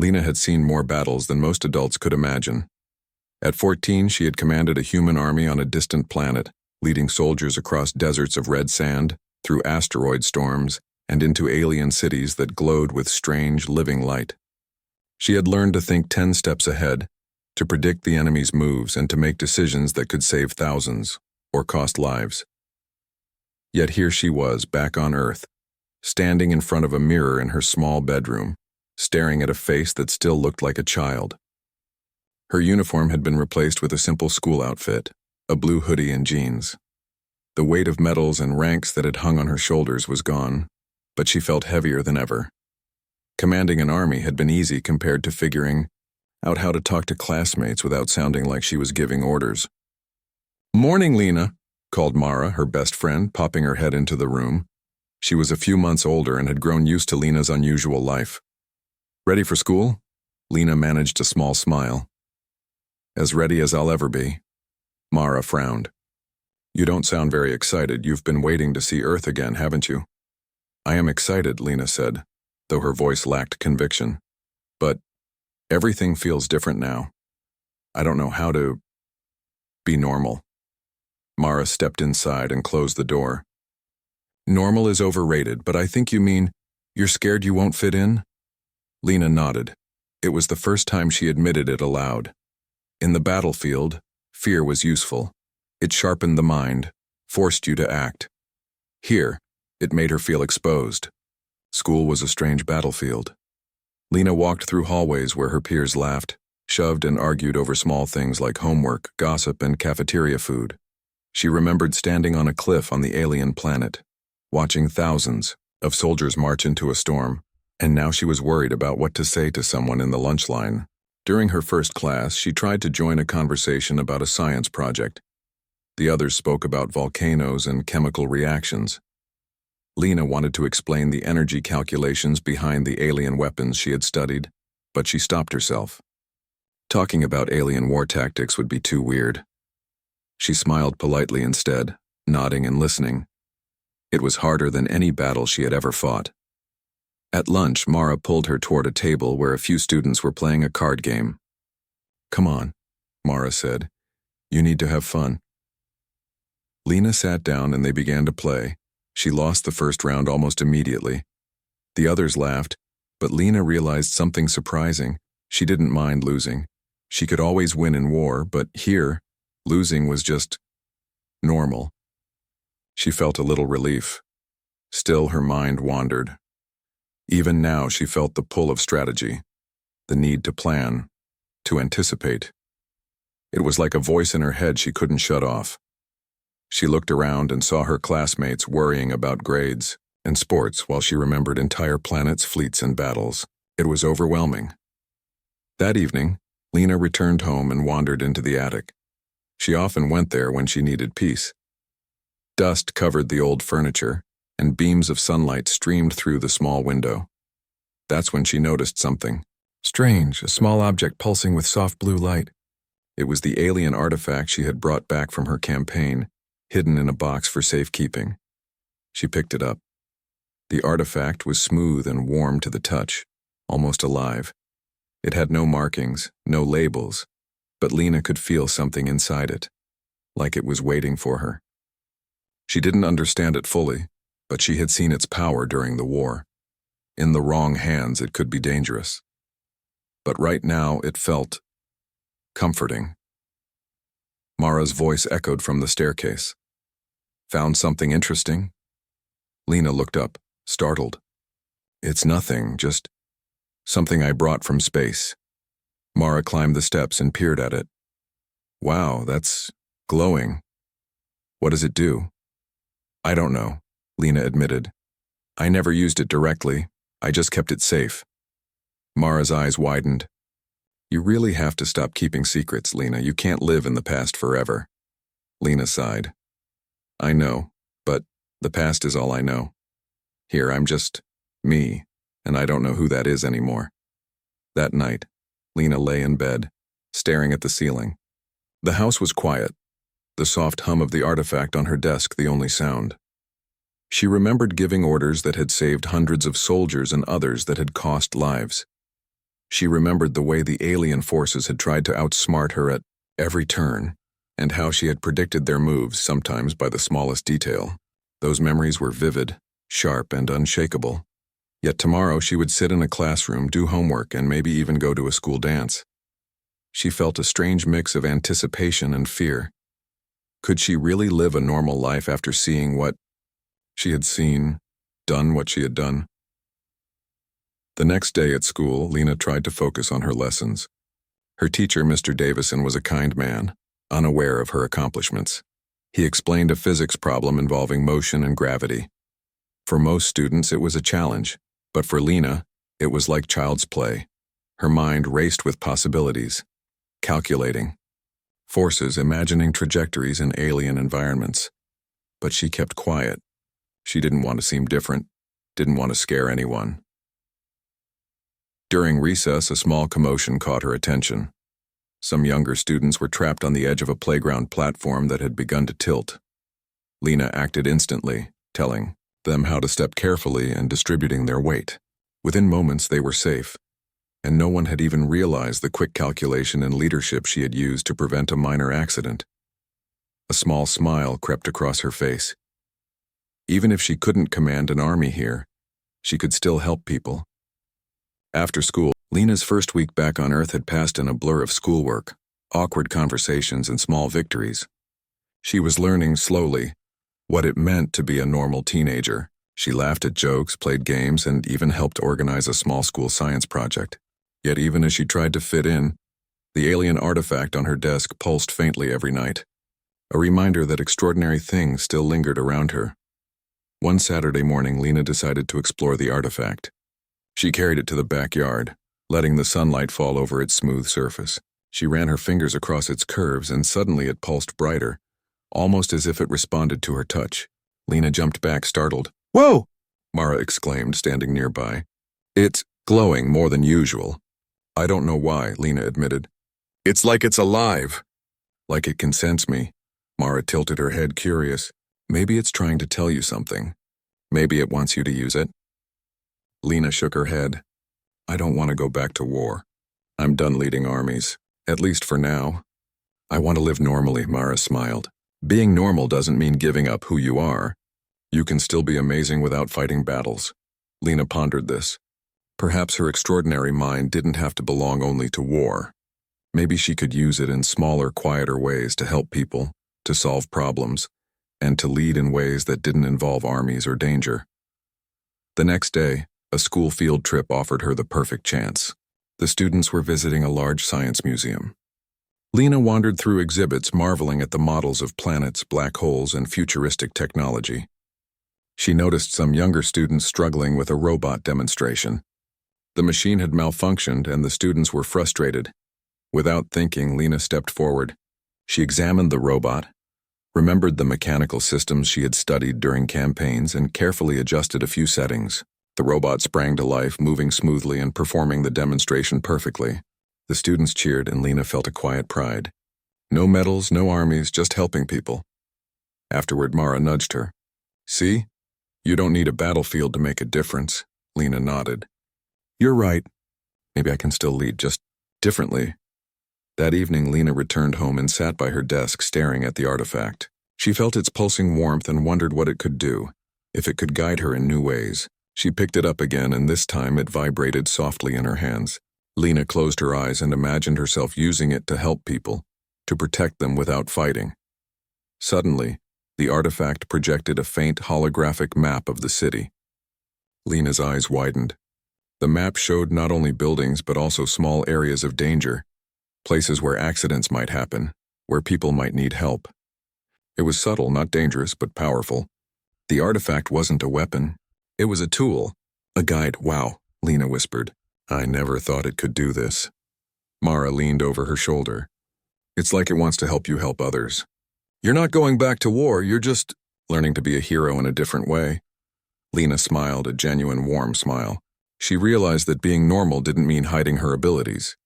Lena had seen more battles than most adults could imagine. At 14, she had commanded a human army on a distant planet, leading soldiers across deserts of red sand, through asteroid storms, and into alien cities that glowed with strange, living light. She had learned to think 10 steps ahead, to predict the enemy's moves and to make decisions that could save thousands, or cost lives. Yet here she was, back on Earth, standing in front of a mirror in her small bedroom, staring at a face that still looked like a child. Her uniform had been replaced with a simple school outfit, a blue hoodie and jeans. The weight of medals and ranks that had hung on her shoulders was gone, but she felt heavier than ever. Commanding an army had been easy compared to figuring out how to talk to classmates without sounding like she was giving orders. "Morning, Lena," called Mara, her best friend, popping her head into the room. She was a few months older and had grown used to Lena's unusual life. "Ready for school?" Lena managed a small smile. "As ready as I'll ever be." Mara frowned. "You don't sound very excited. You've been waiting to see Earth again, haven't you?" "I am excited," Lena said, though her voice lacked conviction. "But everything feels different now. I don't know how to be normal." Mara stepped inside and closed the door. "Normal is overrated, but I think you mean you're scared you won't fit in?" Lena nodded. It was the first time she admitted it aloud. In the battlefield, fear was useful. It sharpened the mind, forced you to act. Here, it made her feel exposed. School was a strange battlefield. Lena walked through hallways where her peers laughed, shoved and argued over small things like homework, gossip, and cafeteria food. She remembered standing on a cliff on the alien planet, watching thousands of soldiers march into a storm, and now she was worried about what to say to someone in the lunch line. During her first class, she tried to join a conversation about a science project. The others spoke about volcanoes and chemical reactions. Lena wanted to explain the energy calculations behind the alien weapons she had studied, but she stopped herself. Talking about alien war tactics would be too weird. She smiled politely instead, nodding and listening. It was harder than any battle she had ever fought. At lunch, Mara pulled her toward a table where a few students were playing a card game. "Come on," Mara said. "You need to have fun." Lena sat down and they began to play. She lost the first round almost immediately. The others laughed, but Lena realized something surprising. She didn't mind losing. She could always win in war, but here, losing was just normal. She felt a little relief. Still, her mind wandered. Even now, she felt the pull of strategy, the need to plan, to anticipate. It was like a voice in her head she couldn't shut off. She looked around and saw her classmates worrying about grades and sports while she remembered entire planets, fleets, and battles. It was overwhelming. That evening, Lena returned home and wandered into the attic. She often went there when she needed peace. Dust covered the old furniture, and beams of sunlight streamed through the small window. That's when she noticed something. Strange, a small object pulsing with soft blue light. It was the alien artifact she had brought back from her campaign, hidden in a box for safekeeping. She picked it up. The artifact was smooth and warm to the touch, almost alive. It had no markings, no labels, but Lena could feel something inside it, like it was waiting for her. She didn't understand it fully, but she had seen its power during the war. In the wrong hands, it could be dangerous. But right now, it felt comforting. Mara's voice echoed from the staircase. "Found something interesting?" Lena looked up, startled. "It's nothing, just something I brought from space." Mara climbed the steps and peered at it. "Wow, that's glowing. What does it do?" "I don't know," Lena admitted. "I never used it directly. I just kept it safe." Mara's eyes widened. "You really have to stop keeping secrets, Lena. You can't live in the past forever." Lena sighed. "I know, but the past is all I know. Here, I'm just me, and I don't know who that is anymore." That night, Lena lay in bed, staring at the ceiling. The house was quiet, the soft hum of the artifact on her desk the only sound. She remembered giving orders that had saved hundreds of soldiers and others that had cost lives. She remembered the way the alien forces had tried to outsmart her at every turn, and how she had predicted their moves, sometimes by the smallest detail. Those memories were vivid, sharp, and unshakable. Yet tomorrow she would sit in a classroom, do homework, and maybe even go to a school dance. She felt a strange mix of anticipation and fear. Could she really live a normal life after seeing what she had seen, done what she had done? The next day at school, Lena tried to focus on her lessons. Her teacher, Mr. Davison, was a kind man, unaware of her accomplishments. He explained a physics problem involving motion and gravity. For most students, it was a challenge, but for Lena, it was like child's play. Her mind raced with possibilities, calculating forces, imagining trajectories in alien environments. But she kept quiet. She didn't want to seem different, didn't want to scare anyone. During recess, a small commotion caught her attention. Some younger students were trapped on the edge of a playground platform that had begun to tilt. Lena acted instantly, telling them how to step carefully and distributing their weight. Within moments, they were safe, and no one had even realized the quick calculation and leadership she had used to prevent a minor accident. A small smile crept across her face. Even if she couldn't command an army here, she could still help people. After school, Lena's first week back on Earth had passed in a blur of schoolwork, awkward conversations, and small victories. She was learning slowly what it meant to be a normal teenager. She laughed at jokes, played games, and even helped organize a small school science project. Yet even as she tried to fit in, the alien artifact on her desk pulsed faintly every night, a reminder that extraordinary things still lingered around her. One Saturday morning, Lena decided to explore the artifact. She carried it to the backyard, letting the sunlight fall over its smooth surface. She ran her fingers across its curves, and suddenly it pulsed brighter, almost as if it responded to her touch. Lena jumped back, startled. "Whoa!" Mara exclaimed, standing nearby. "It's glowing more than usual." "I don't know why," Lena admitted. "It's like it's alive." "Like it can sense me." Mara tilted her head, curious. "Maybe it's trying to tell you something. Maybe it wants you to use it." Lena shook her head. "I don't want to go back to war. I'm done leading armies, at least for now." "I want to live normally," Mara smiled. "Being normal doesn't mean giving up who you are. You can still be amazing without fighting battles." Lena pondered this. Perhaps her extraordinary mind didn't have to belong only to war. Maybe she could use it in smaller, quieter ways to help people, to solve problems, and to lead in ways that didn't involve armies or danger. The next day, a school field trip offered her the perfect chance. The students were visiting a large science museum. Lena wandered through exhibits, marveling at the models of planets, black holes, and futuristic technology. She noticed some younger students struggling with a robot demonstration. The machine had malfunctioned, and the students were frustrated. Without thinking, Lena stepped forward. She examined the robot, remembered the mechanical systems she had studied during campaigns, and carefully adjusted a few settings. The robot sprang to life, moving smoothly and performing the demonstration perfectly. The students cheered, and Lena felt a quiet pride. No medals, no armies, just helping people. Afterward, Mara nudged her. "See? You don't need a battlefield to make a difference." Lena nodded. "You're right. Maybe I can still lead, just differently." That evening, Lena returned home and sat by her desk, staring at the artifact. She felt its pulsing warmth and wondered what it could do, if it could guide her in new ways. She picked it up again, and this time it vibrated softly in her hands. Lena closed her eyes and imagined herself using it to help people, to protect them without fighting. Suddenly, the artifact projected a faint holographic map of the city. Lena's eyes widened. The map showed not only buildings but also small areas of danger, places where accidents might happen, where people might need help. It was subtle, not dangerous, but powerful. The artifact wasn't a weapon. It was a tool, a guide. "Wow," Lena whispered. "I never thought it could do this." Mara leaned over her shoulder. "It's like it wants to help you help others. You're not going back to war, you're just learning to be a hero in a different way." Lena smiled, a genuine, warm smile. She realized that being normal didn't mean hiding her abilities.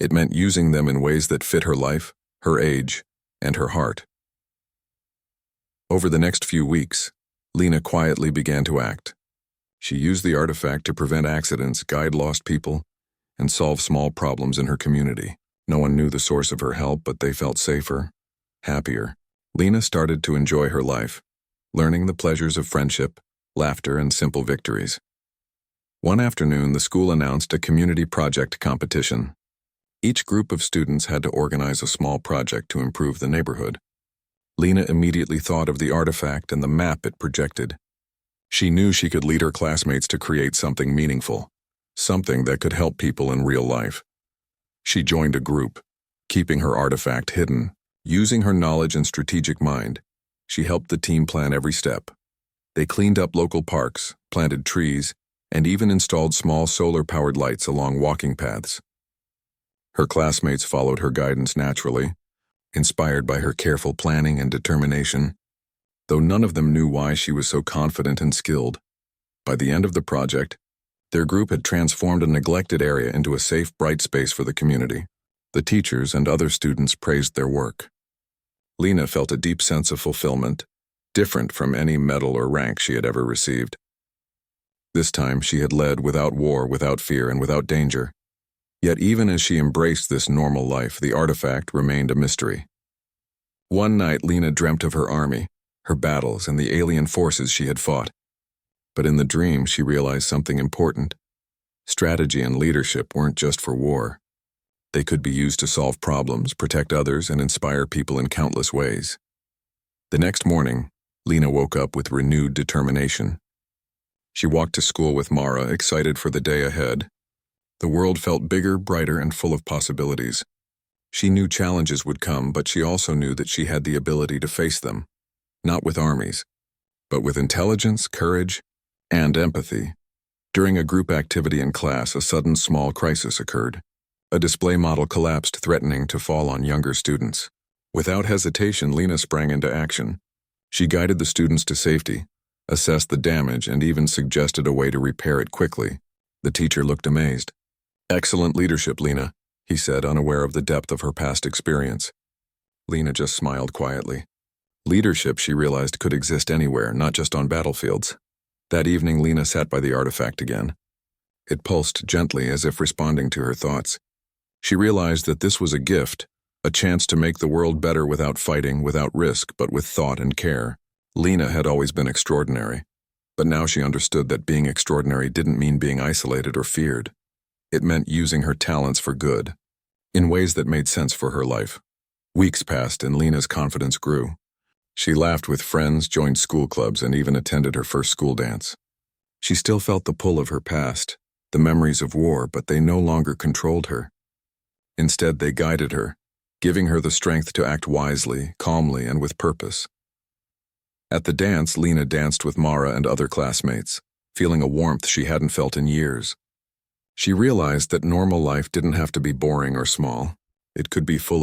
It meant using them in ways that fit her life, her age, and her heart. Over the next few weeks, Lena quietly began to act. She used the artifact to prevent accidents, guide lost people, and solve small problems in her community. No one knew the source of her help, but they felt safer, happier. Lena started to enjoy her life, learning the pleasures of friendship, laughter, and simple victories. One afternoon, the school announced a community project competition. Each group of students had to organize a small project to improve the neighborhood. Lena immediately thought of the artifact and the map it projected. She knew she could lead her classmates to create something meaningful, something that could help people in real life. She joined a group, keeping her artifact hidden. Using her knowledge and strategic mind, she helped the team plan every step. They cleaned up local parks, planted trees, and even installed small solar-powered lights along walking paths. Her classmates followed her guidance naturally, inspired by her careful planning and determination, though none of them knew why she was so confident and skilled. By the end of the project, their group had transformed a neglected area into a safe, bright space for the community. The teachers and other students praised their work. Lena felt a deep sense of fulfillment, different from any medal or rank she had ever received. This time she had led without war, without fear, and without danger. Yet even as she embraced this normal life, the artifact remained a mystery. One night Lena dreamt of her army, her battles, and the alien forces she had fought. But in the dream she realized something important. Strategy and leadership weren't just for war. They could be used to solve problems, protect others, and inspire people in countless ways. The next morning, Lena woke up with renewed determination. She walked to school with Mara, excited for the day ahead. The world felt bigger, brighter, and full of possibilities. She knew challenges would come, but she also knew that she had the ability to face them, not with armies, but with intelligence, courage, and empathy. During a group activity in class, a sudden small crisis occurred. A display model collapsed, threatening to fall on younger students. Without hesitation, Lena sprang into action. She guided the students to safety, assessed the damage, and even suggested a way to repair it quickly. The teacher looked amazed. "Excellent leadership, Lena," he said, unaware of the depth of her past experience. Lena just smiled quietly. Leadership, she realized, could exist anywhere, not just on battlefields. That evening, Lena sat by the artifact again. It pulsed gently, as if responding to her thoughts. She realized that this was a gift, a chance to make the world better without fighting, without risk, but with thought and care. Lena had always been extraordinary, but now she understood that being extraordinary didn't mean being isolated or feared. It meant using her talents for good, in ways that made sense for her life. Weeks passed and Lena's confidence grew. She laughed with friends, joined school clubs, and even attended her first school dance. She still felt the pull of her past, the memories of war, but they no longer controlled her. Instead, they guided her, giving her the strength to act wisely, calmly, and with purpose. At the dance, Lena danced with Mara and other classmates, feeling a warmth she hadn't felt in years. She realized that normal life didn't have to be boring or small. It could be full of